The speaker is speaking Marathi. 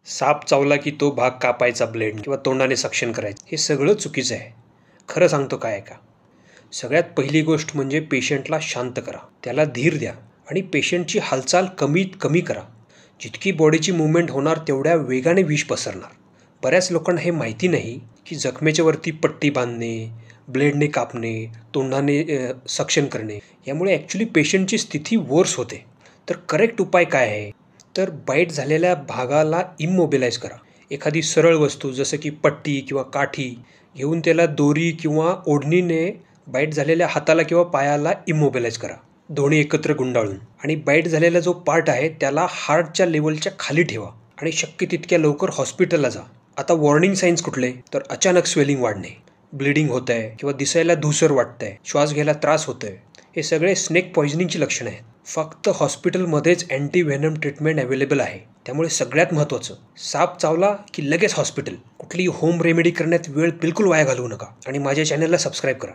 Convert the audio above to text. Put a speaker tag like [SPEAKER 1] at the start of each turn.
[SPEAKER 1] साप चावला की तो भाग कापायचा ब्लेड किंवा तोंडाने सक्शन करायचं, हे सगळं चुकीचं आहे. खरं सांगतो काय का, सगळ्यात पहिली गोष्ट म्हणजे पेशंटला शांत करा, त्याला धीर द्या आणि पेशंटची हालचाल कमीत कमी करा. जितकी बॉडीची मूवमेंट होणार तेवढ्या वेगाने विष पसरणार. बऱ्याच लोकांना हे माहिती नाही की जखमेच्या वरती पट्टी बांधणे, ब्लेडने कापणे, तोंडाने सक्शन करणे यामुळे ॲक्च्युली पेशंटची स्थिती वर्स होते. तर करेक्ट उपाय काय आहे, तर बाईट झालेल्या भागाला इमोबिलाइज करा. एखादी सरळ वस्तू जसं की पट्टी किंवा काठी घेऊन त्याला दोरी किंवा ओढणीने बाईट झालेल्या हाताला किंवा पायाला इमोबिलाइज करा, दोन्ही एकत्र गुंडाळून. आणि बाईट झालेला जो पार्ट आहे त्याला हार्टच्या लेवलच्या खाली ठेवा आणि शक्य तितक्या लवकर हॉस्पिटलला जा. आता वॉर्निंग साईन्स कुठले, तर अचानक स्वेलिंग वाढणे, ब्लिडिंग होत आहे किंवा दिसायला धूसर वाटतंय, श्वास घ्यायला त्रास होतोय, हे सगळे स्नेक पॉइझनिंगची लक्षणं आहेत. फक्त हॉस्पिटलमध्येच अँटीव्हेनम ट्रीटमेंट अवेलेबल आहे. त्यामुळे सगळ्यात महत्त्वाचं, साप चावला की लगेच हॉस्पिटल. कुठलीही होम रेमेडी करण्यात वेळ बिलकुल वाया घालवू नका आणि माझ्या चॅनलला सबस्क्राईब करा.